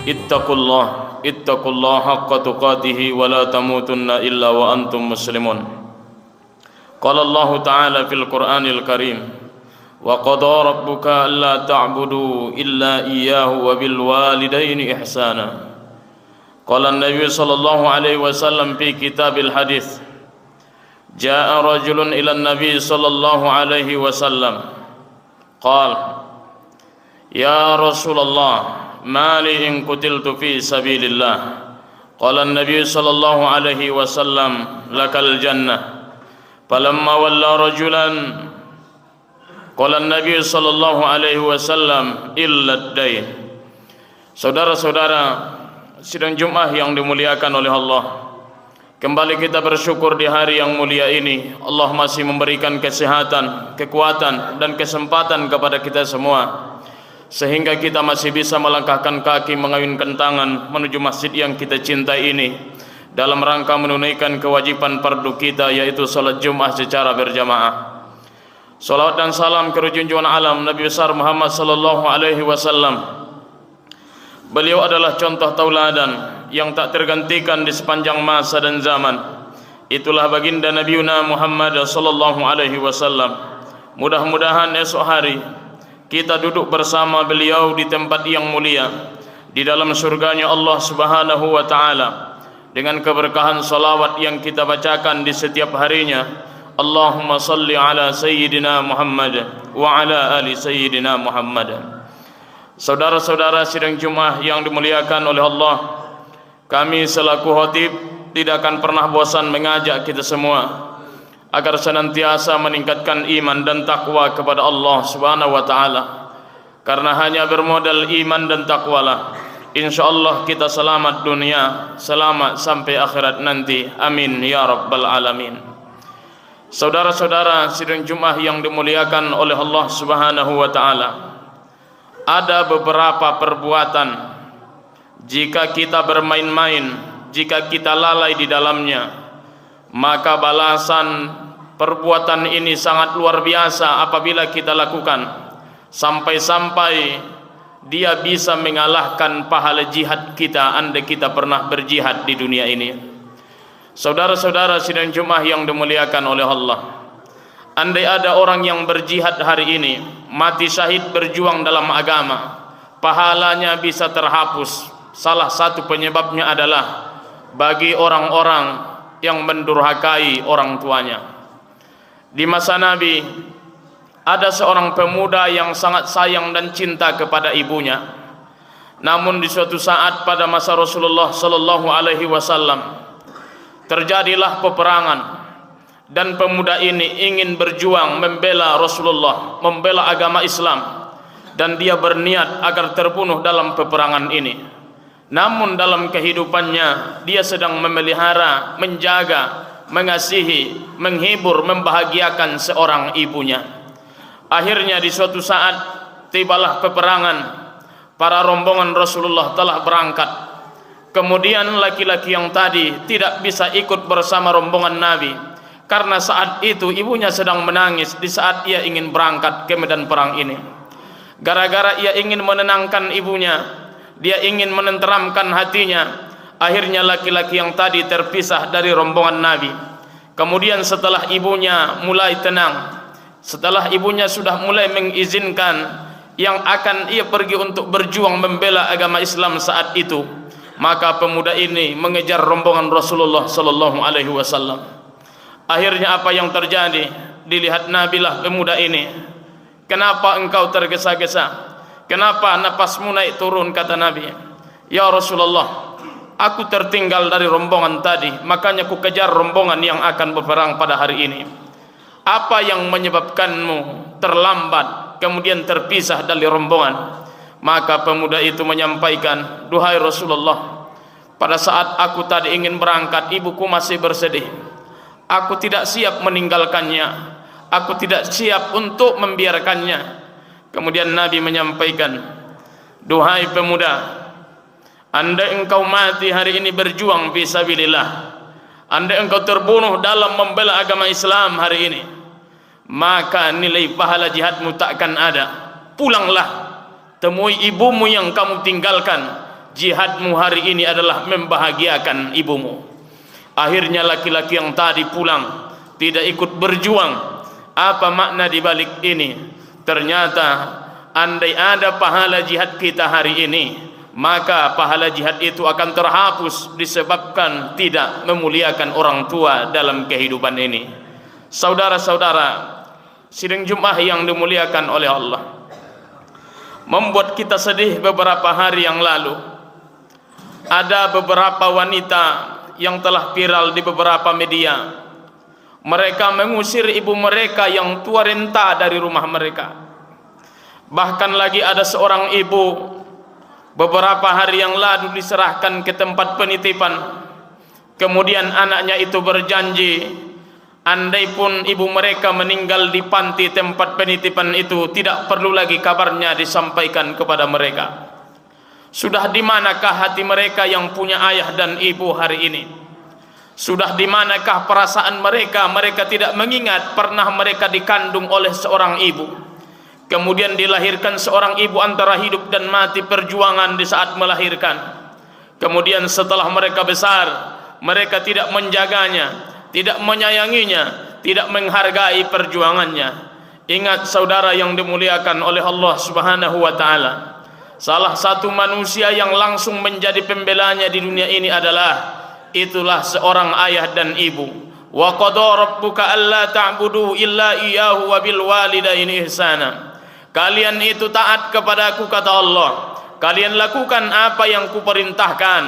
ittaqullah haqqa tuqatih wa la tamutunna illa wa antum muslimun. Qala Allah Ta'ala fil Qur'anil Karim, wa qada rabbuka alla ta'budu illa iyyahu wa bil walidaini ihsana. Qala an-nabiy sallallahu alaihi wasallam fi kitabil hadis, jaa rajulun ila an-nabiy sallallahu alaihi wasallam qala ya Rasulullah mali in qutiltu fi sabilillah. Qala an-nabiy sallallahu alaihi wasallam lakal jannah. Falamma walla rajulan qala an-nabiy sallallahu alaihi wasallam illa ad-dain. Saudara-saudara sidang Jumat yang dimuliakan oleh Allah, kembali kita bersyukur di hari yang mulia ini. Allah masih memberikan kesehatan, kekuatan dan kesempatan kepada kita semua, sehingga kita masih bisa melangkahkan kaki, mengayunkan tangan menuju masjid yang kita cintai ini dalam rangka menunaikan kewajiban fardu kita, yaitu salat Jumat secara berjamaah. Salawat dan salam ke junjungan alam Nabi besar Muhammad sallallahu alaihi wasallam. Beliau adalah contoh tauladan yang tak tergantikan di sepanjang masa dan zaman. Itulah baginda Nabiuna Muhammad sallallahu alaihi wasallam. Mudah-mudahan esok hari kita duduk bersama beliau di tempat yang mulia di dalam surganya Allah Subhanahu wa taala dengan keberkahan salawat yang kita bacakan di setiap harinya. Allahumma salli ala sayyidina Muhammad wa ala ali sayyidina Muhammad. Saudara-saudara sidang Jumat yang dimuliakan oleh Allah, kami selaku khatib tidak akan pernah bosan mengajak kita semua agar senantiasa meningkatkan iman dan takwa kepada Allah Subhanahu wa taala. Karena hanya bermodal iman dan takwalah insyaallah kita selamat dunia, selamat sampai akhirat nanti. Amin ya rabbal alamin. Saudara-saudara sidang Jumat yang dimuliakan oleh Allah Subhanahu wa taala, ada beberapa perbuatan jika kita bermain-main, jika kita lalai di dalamnya, maka balasan perbuatan ini sangat luar biasa apabila kita lakukan, sampai-sampai dia bisa mengalahkan pahala jihad kita andai kita pernah berjihad di dunia ini. Saudara-saudara sidang Jumat yang dimuliakan oleh Allah, andai ada orang yang berjihad hari ini, mati syahid berjuang dalam agama, pahalanya bisa terhapus. Salah satu penyebabnya adalah bagi orang-orang yang mendurhakai orang tuanya. Di masa Nabi ada seorang pemuda yang sangat sayang dan cinta kepada ibunya. Namun di suatu saat pada masa Rasulullah sallallahu alaihi wasallam terjadilah peperangan, dan pemuda ini ingin berjuang membela Rasulullah, membela agama Islam, dan dia berniat agar terbunuh dalam peperangan ini. Namun dalam kehidupannya dia sedang memelihara, menjaga, mengasihi, menghibur, membahagiakan seorang ibunya. Akhirnya di suatu saat tibalah peperangan, para rombongan Rasulullah telah berangkat. Kemudian laki-laki yang tadi tidak bisa ikut bersama rombongan Nabi, karena saat itu ibunya sedang menangis di saat ia ingin berangkat ke medan perang ini. Gara-gara ia ingin menenangkan ibunya, dia ingin menenteramkan hatinya, akhirnya laki-laki yang tadi terpisah dari rombongan Nabi. Kemudian setelah ibunya mulai tenang, setelah ibunya sudah mulai mengizinkan yang akan ia pergi untuk berjuang membela agama Islam saat itu, maka pemuda ini mengejar rombongan Rasulullah sallallahu alaihi wasallam. Akhirnya apa yang terjadi? Dilihat Nabi lah pemuda ini. Kenapa engkau tergesa-gesa? Kenapa napasmu naik turun? Kata Nabi. Ya Rasulullah, aku tertinggal dari rombongan tadi, makanya ku kejar rombongan yang akan berperang pada hari ini. Apa yang menyebabkanmu terlambat kemudian terpisah dari rombongan? Maka pemuda itu menyampaikan, duhai Rasulullah, pada saat aku tadi ingin berangkat, ibuku masih bersedih. Aku tidak siap meninggalkannya, aku tidak siap untuk membiarkannya. Kemudian Nabi menyampaikan, duhai pemuda, andai engkau mati hari ini berjuang fisabilillah, andai engkau terbunuh dalam membela agama Islam hari ini, maka nilai pahala jihadmu takkan ada. Pulanglah, temui ibumu yang kamu tinggalkan, jihadmu hari ini adalah membahagiakan ibumu. Akhirnya laki-laki yang tadi pulang tidak ikut berjuang. Apa makna di balik ini? Ternyata andai ada pahala jihad kita hari ini, maka pahala jihad itu akan terhapus disebabkan tidak memuliakan orang tua dalam kehidupan ini. Saudara-saudara sidang Jumat yang dimuliakan oleh Allah, membuat kita sedih beberapa hari yang lalu. Ada beberapa wanita yang telah viral di beberapa media. Mereka mengusir ibu mereka yang tua renta dari rumah mereka. Bahkan lagi ada seorang ibu beberapa hari yang lalu diserahkan ke tempat penitipan. Kemudian anaknya itu berjanji, andai pun ibu mereka meninggal di panti tempat penitipan itu, tidak perlu lagi kabarnya disampaikan kepada mereka. Sudah di manakah hati mereka yang punya ayah dan ibu hari ini? Sudah di manakah perasaan mereka? Mereka tidak mengingat pernah mereka dikandung oleh seorang ibu. Kemudian dilahirkan seorang ibu antara hidup dan mati perjuangan di saat melahirkan. Kemudian setelah mereka besar, mereka tidak menjaganya, tidak menyayanginya, tidak menghargai perjuangannya. Ingat saudara yang dimuliakan oleh Allah Subhanahu wa taala, salah satu manusia yang langsung menjadi pembelanya di dunia ini itulah seorang ayah dan ibu. Wa qada rabbuka alla ta'budu illa iyyahu wa bil walidaini ihsana. Kalian itu taat kepadaku, kata Allah. Kalian lakukan apa yang kuperintahkan.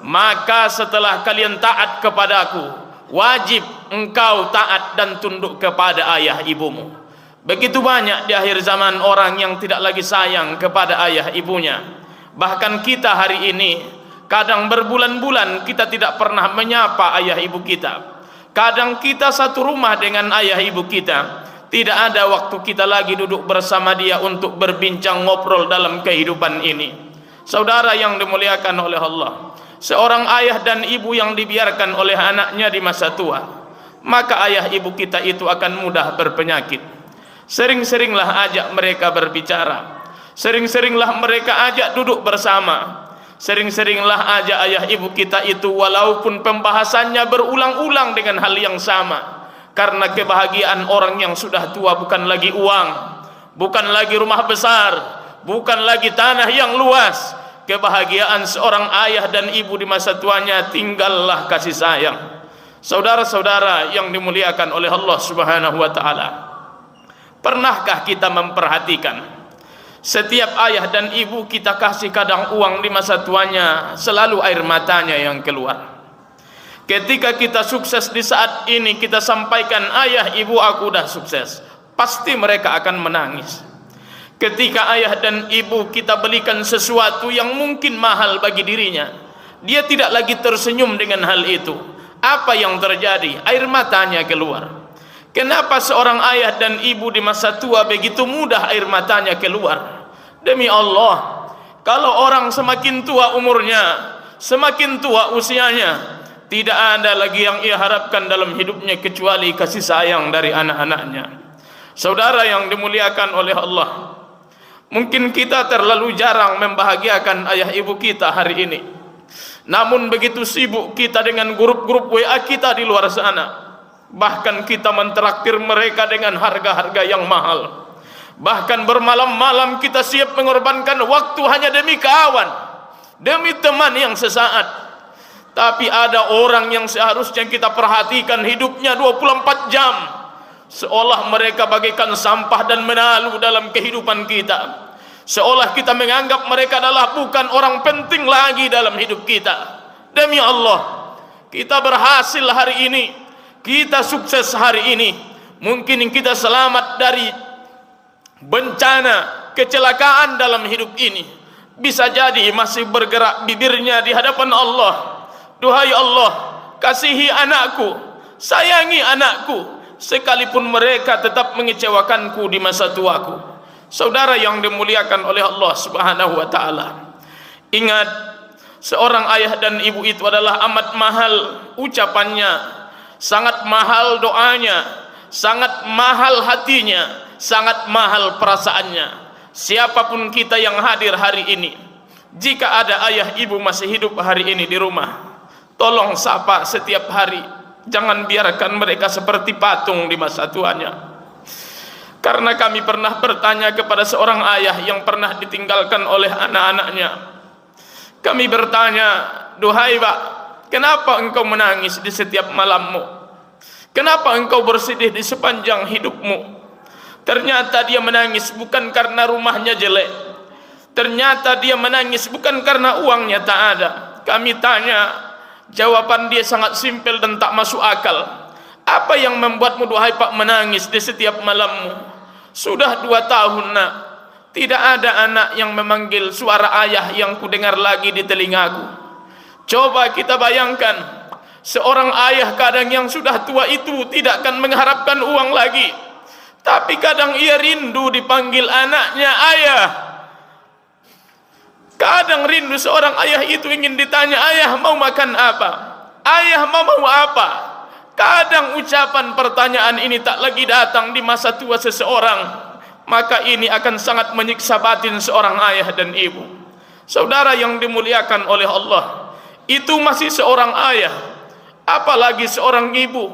Maka setelah kalian taat kepadaku, wajib engkau taat dan tunduk kepada ayah ibumu. Begitu banyak di akhir zaman orang yang tidak lagi sayang kepada ayah ibunya. Bahkan kita hari ini, kadang berbulan-bulan kita tidak pernah menyapa ayah ibu kita. Kadang kita satu rumah dengan ayah ibu kita, tidak ada waktu kita lagi duduk bersama dia untuk berbincang ngobrol dalam kehidupan ini. Saudara yang dimuliakan oleh Allah, seorang ayah dan ibu yang dibiarkan oleh anaknya di masa tua, maka ayah ibu kita itu akan mudah berpenyakit. Sering-seringlah ajak mereka berbicara, sering-seringlah mereka ajak duduk bersama, sering-seringlah ajak ayah ibu kita itu, walaupun pembahasannya berulang-ulang dengan hal yang sama. Karena kebahagiaan orang yang sudah tua bukan lagi uang, bukan lagi rumah besar, bukan lagi tanah yang luas. Kebahagiaan seorang ayah dan ibu di masa tuanya tinggallah kasih sayang. Saudara-saudara yang dimuliakan oleh Allah Subhanahu wa taala, pernahkah kita memperhatikan setiap ayah dan ibu kita kasih kadang uang di masa tuanya, selalu air matanya yang keluar. Ketika kita sukses di saat ini, kita sampaikan, ayah ibu aku dah sukses, pasti mereka akan menangis. Ketika ayah dan ibu kita belikan sesuatu yang mungkin mahal bagi dirinya, dia tidak lagi tersenyum dengan hal itu. Apa yang terjadi? Air matanya keluar. Kenapa seorang ayah dan ibu di masa tua begitu mudah air matanya keluar? Demi Allah, kalau orang semakin tua umurnya, semakin tua usianya, tidak ada lagi yang ia harapkan dalam hidupnya kecuali kasih sayang dari anak-anaknya. Saudara yang dimuliakan oleh Allah, mungkin kita terlalu jarang membahagiakan ayah ibu kita hari ini. Namun begitu sibuk kita dengan grup-grup WA kita di luar sana. Bahkan kita mentraktir mereka dengan harga-harga yang mahal. Bahkan bermalam-malam kita siap mengorbankan waktu hanya demi kawan, demi teman yang sesaat. Tapi ada orang yang seharusnya kita perhatikan hidupnya 24 jam, seolah mereka bagaikan sampah dan menalu dalam kehidupan kita. Seolah kita menganggap mereka adalah bukan orang penting lagi dalam hidup kita. Demi Allah, kita berhasil hari ini, kita sukses hari ini. Mungkin kita selamat dari bencana, kecelakaan dalam hidup ini. Bisa jadi masih bergerak bibirnya di hadapan Allah. Duhai Allah, kasihi anakku, sayangi anakku, sekalipun mereka tetap mengecewakanku di masa tuaku. Saudara yang dimuliakan oleh Allah Subhanahu wa taala, ingat, seorang ayah dan ibu itu adalah amat mahal ucapannya, sangat mahal doanya, sangat mahal hatinya, sangat mahal perasaannya. Siapapun kita yang hadir hari ini, Jika ada ayah ibu masih hidup hari ini di rumah, tolong sapa setiap hari. Jangan biarkan mereka seperti patung di masa tuanya. Karena kami pernah bertanya kepada seorang ayah yang pernah ditinggalkan oleh anak-anaknya. Kami bertanya, "Duhai Pak, kenapa engkau menangis di setiap malammu? Kenapa engkau bersedih di sepanjang hidupmu?" Ternyata dia menangis bukan karena rumahnya jelek. Ternyata dia menangis bukan karena uangnya tak ada. Kami tanya, jawaban dia sangat simpel dan tak masuk akal. "Apa yang membuatmu, duhai Pak, menangis di setiap malammu?" "Sudah 2 tahun, Nak. Tidak ada anak yang memanggil suara ayah yang kudengar lagi di telingaku." Coba kita bayangkan, seorang ayah kadang yang sudah tua itu tidak akan mengharapkan uang lagi, tapi kadang ia rindu dipanggil anaknya ayah. Kadang rindu seorang ayah itu ingin ditanya, "Ayah mau makan apa? Ayah mau apa?" Kadang ucapan pertanyaan ini tak lagi datang di masa tua seseorang, maka ini akan sangat menyiksa batin seorang ayah dan ibu. Saudara yang dimuliakan oleh Allah, itu masih seorang ayah, apalagi seorang ibu.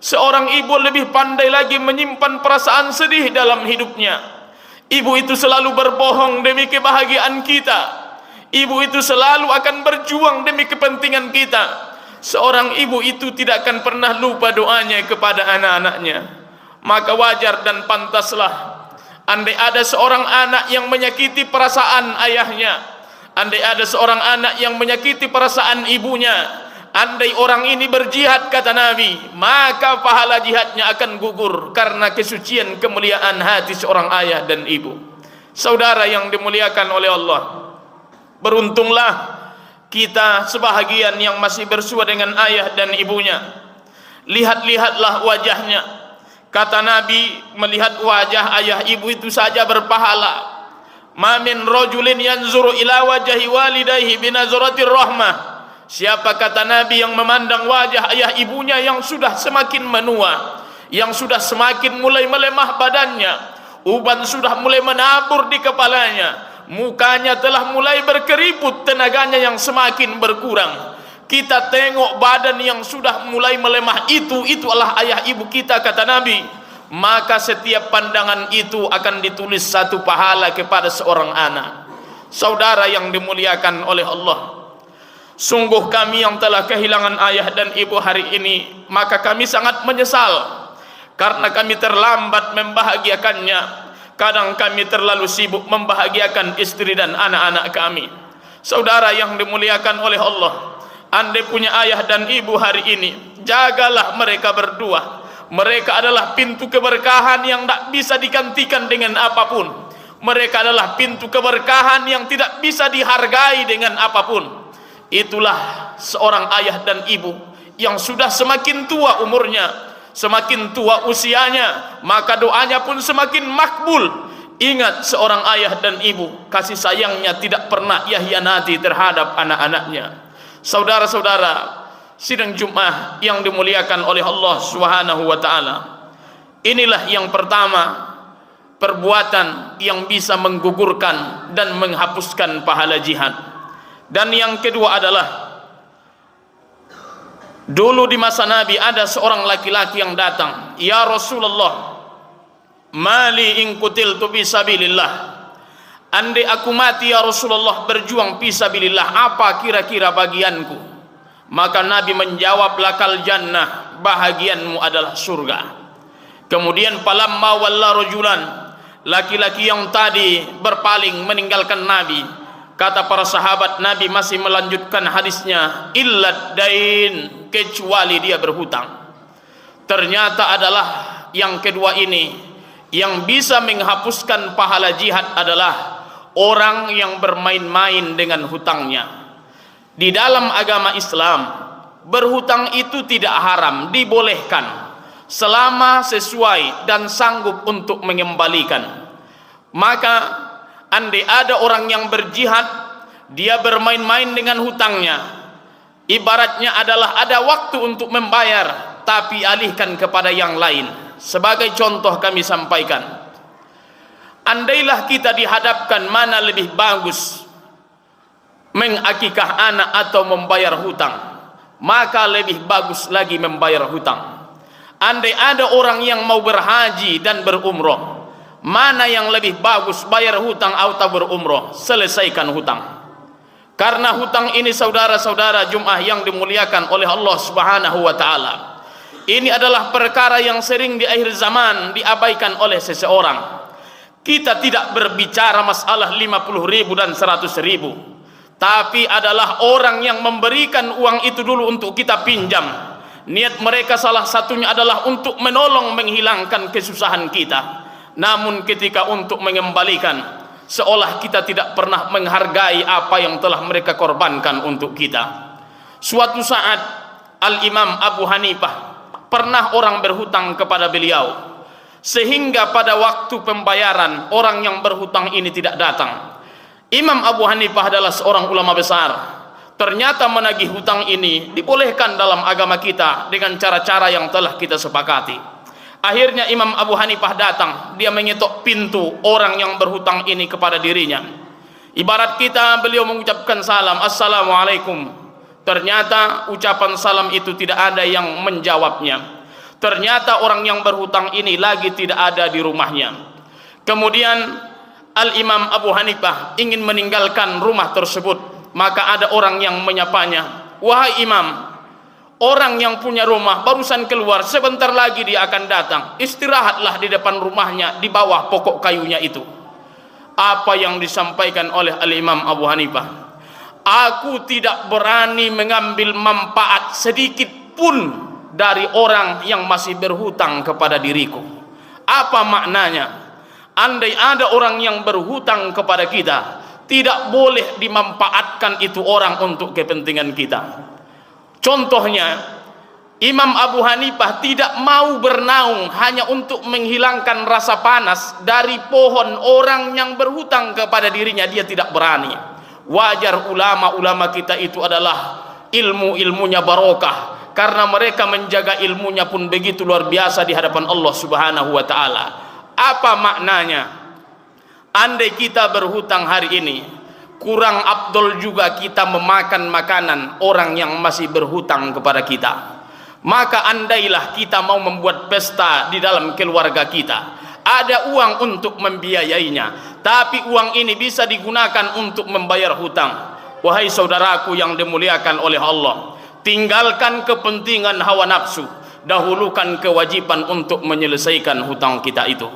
Seorang ibu lebih pandai lagi menyimpan perasaan sedih dalam hidupnya. Ibu itu selalu berbohong demi kebahagiaan kita. Ibu itu selalu akan berjuang demi kepentingan kita. Seorang ibu itu tidak akan pernah lupa doanya kepada anak-anaknya. Maka wajar dan pantaslah andai ada seorang anak yang menyakiti perasaan ayahnya, andai ada seorang anak yang menyakiti perasaan ibunya, andai orang ini berjihad, kata Nabi, maka pahala jihadnya akan gugur karena kesucian kemuliaan hati seorang ayah dan ibu. Saudara yang dimuliakan oleh Allah, beruntunglah kita sebahagian yang masih bersua dengan ayah dan ibunya. Lihat-lihatlah wajahnya. Kata Nabi, melihat wajah ayah ibu itu saja berpahala. Ma min rajulin yanzuru ila wajhi walidayhi binazratir rahmah. Siapa, kata Nabi, yang memandang wajah ayah ibunya yang sudah semakin menua, yang sudah semakin mulai melemah badannya, uban sudah mulai menabur di kepalanya, mukanya telah mulai berkeriput, tenaganya yang semakin berkurang. Kita tengok badan yang sudah mulai melemah itu adalah ayah ibu kita, kata Nabi. Maka setiap pandangan itu akan ditulis satu pahala kepada seorang anak. Saudara yang dimuliakan oleh Allah, sungguh kami yang telah kehilangan ayah dan ibu hari ini, maka kami sangat menyesal karena kami terlambat membahagiakannya. Kadang kami terlalu sibuk membahagiakan istri dan anak-anak kami. Saudara yang dimuliakan oleh Allah, andai punya ayah dan ibu hari ini, jagalah mereka berdua. Mereka adalah pintu keberkahan yang tak bisa digantikan dengan apapun. Mereka adalah pintu keberkahan yang tidak bisa dihargai dengan apapun. Itulah seorang ayah dan ibu yang sudah semakin tua umurnya, semakin tua usianya, maka doanya pun semakin makbul. Ingat, seorang ayah dan ibu, kasih sayangnya tidak pernah ia hianati terhadap anak-anaknya. Saudara-saudara sidang Jumat yang dimuliakan oleh Allah Subhanahu wa taala, inilah yang pertama, perbuatan yang bisa menggugurkan dan menghapuskan pahala jihad. Dan yang kedua adalah, dulu di masa Nabi ada seorang laki-laki yang datang, "Ya Rasulullah, mali in qutiltu fi sabilillah." Andai aku mati ya Rasulullah berjuang fi sabilillah, apa kira-kira bagianku? Maka Nabi menjawab, "Lakal jannah, bahagianmu adalah surga." Kemudian falamma walla rajulan, laki-laki yang tadi berpaling meninggalkan Nabi. Kata para sahabat, Nabi masih melanjutkan hadisnya, "Illad dain," kecuali dia berhutang. Ternyata adalah yang kedua ini, yang bisa menghapuskan pahala jihad adalah orang yang bermain-main dengan hutangnya. Di dalam agama Islam, berhutang itu tidak haram, dibolehkan selama sesuai dan sanggup untuk mengembalikan. Maka andai ada orang yang berjihad, dia bermain-main dengan hutangnya, ibaratnya adalah ada waktu untuk membayar tapi alihkan kepada yang lain. Sebagai contoh kami sampaikan, andailah kita dihadapkan mana lebih bagus, mengakikah anak atau membayar hutang, maka lebih bagus lagi membayar hutang. Andai ada orang yang mau berhaji dan berumroh, mana yang lebih bagus, bayar hutang atau berumroh? Selesaikan hutang. Karena hutang ini, saudara-saudara Jumat yang dimuliakan oleh Allah Subhanahu wa taala, ini adalah perkara yang sering di akhir zaman diabaikan oleh seseorang. Kita tidak berbicara masalah 50.000 dan 100.000, tapi adalah orang yang memberikan uang itu dulu untuk kita pinjam. Niat mereka salah satunya adalah untuk menolong menghilangkan kesusahan kita. Namun ketika untuk mengembalikan, seolah kita tidak pernah menghargai apa yang telah mereka korbankan untuk kita. Suatu saat Al-Imam Abu Hanifah pernah orang berhutang kepada beliau, sehingga pada waktu pembayaran orang yang berhutang ini tidak datang. Imam Abu Hanifah adalah seorang ulama besar. Ternyata menagih hutang ini dibolehkan dalam agama kita dengan cara-cara yang telah kita sepakati. Akhirnya Imam Abu Hanifah datang, dia mengetok pintu orang yang berhutang ini kepada dirinya. Ibarat kita, beliau mengucapkan salam, Assalamualaikum. Ternyata ucapan salam itu tidak ada yang menjawabnya. Ternyata orang yang berhutang ini lagi tidak ada di rumahnya. Kemudian Al-Imam Abu Hanifah ingin meninggalkan rumah tersebut. Maka ada orang yang menyapanya, wahai imam, orang yang punya rumah barusan keluar, sebentar lagi dia akan datang, istirahatlah di depan rumahnya di bawah pokok kayunya itu. Apa yang disampaikan oleh Al-Imam Abu Hanifah? Aku tidak berani mengambil manfaat sedikit pun dari orang yang masih berhutang kepada diriku. Apa maknanya? Andai ada orang yang berhutang kepada kita, tidak boleh dimanfaatkan itu orang untuk kepentingan kita. Contohnya, Imam Abu Hanifah tidak mau bernaung hanya untuk menghilangkan rasa panas dari pohon orang yang berhutang kepada dirinya, dia tidak berani. Wajar ulama-ulama kita itu adalah ilmu-ilmunya barokah, karena mereka menjaga ilmunya pun begitu luar biasa di hadapan Allah Subhanahu wa taala. Apa maknanya? Andai kita berhutang hari ini, kurang afdol juga kita memakan makanan orang yang masih berhutang kepada kita. Maka andailah kita mau membuat pesta di dalam keluarga kita, ada uang untuk membiayainya, tapi uang ini bisa digunakan untuk membayar hutang. Wahai saudaraku yang dimuliakan oleh Allah, tinggalkan kepentingan hawa nafsu, dahulukan kewajiban untuk menyelesaikan hutang kita itu.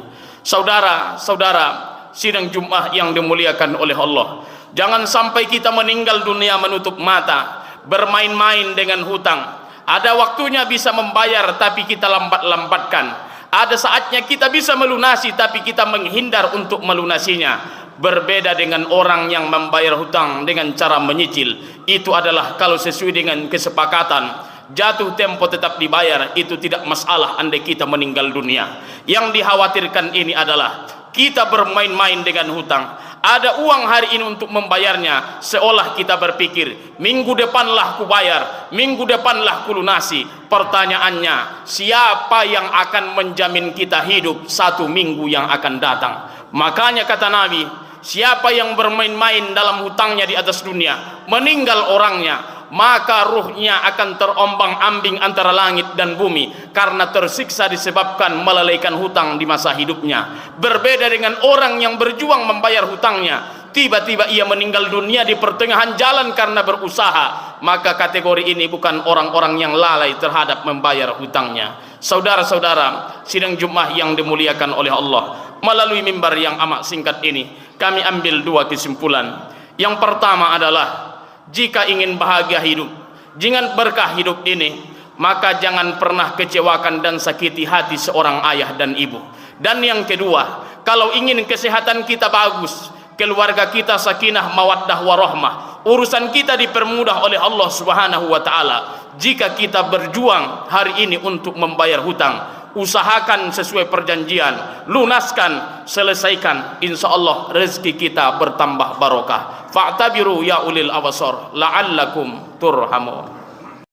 Saudara-saudara sidang Jumat yang dimuliakan oleh Allah, jangan sampai kita meninggal dunia menutup mata, bermain-main dengan hutang. Ada waktunya bisa membayar tapi kita lambat-lambatkan. Ada saatnya kita bisa melunasi tapi kita menghindar untuk melunasinya. Berbeda dengan orang yang membayar hutang dengan cara menyicil. Itu adalah kalau sesuai dengan kesepakatan, jatuh tempo tetap dibayar, itu tidak masalah andai kita meninggal dunia. Yang dikhawatirkan ini adalah kita bermain-main dengan hutang. Ada uang hari ini untuk membayarnya, seolah kita berpikir minggu depanlah ku bayar, minggu depanlah ku lunasi. Pertanyaannya, siapa yang akan menjamin kita hidup satu minggu yang akan datang? Makanya kata Nabi, siapa yang bermain-main dalam hutangnya di atas dunia, meninggal orangnya, maka ruhnya akan terombang-ambing antara langit dan bumi karena tersiksa disebabkan melalaikan hutang di masa hidupnya. Berbeda dengan orang yang berjuang membayar hutangnya, tiba-tiba ia meninggal dunia di pertengahan jalan karena berusaha, maka kategori ini bukan orang-orang yang lalai terhadap membayar hutangnya. Saudara-saudara sidang Jumat yang dimuliakan oleh Allah, melalui mimbar yang amat singkat ini kami ambil dua kesimpulan. Yang pertama adalah, jika ingin bahagia hidup, jangan berkah hidup ini, maka jangan pernah kecewakan dan sakiti hati seorang ayah dan ibu. Dan yang kedua, kalau ingin kesehatan kita bagus, keluarga kita sakinah mawaddah warahmah, urusan kita dipermudah oleh Allah Subhanahu wa taala, jika kita berjuang hari ini untuk membayar hutang, usahakan sesuai perjanjian, lunaskan, selesaikan, insyaallah rezeki kita bertambah barokah. Fa'tabiru ya ulil absar la'allakum turhamun.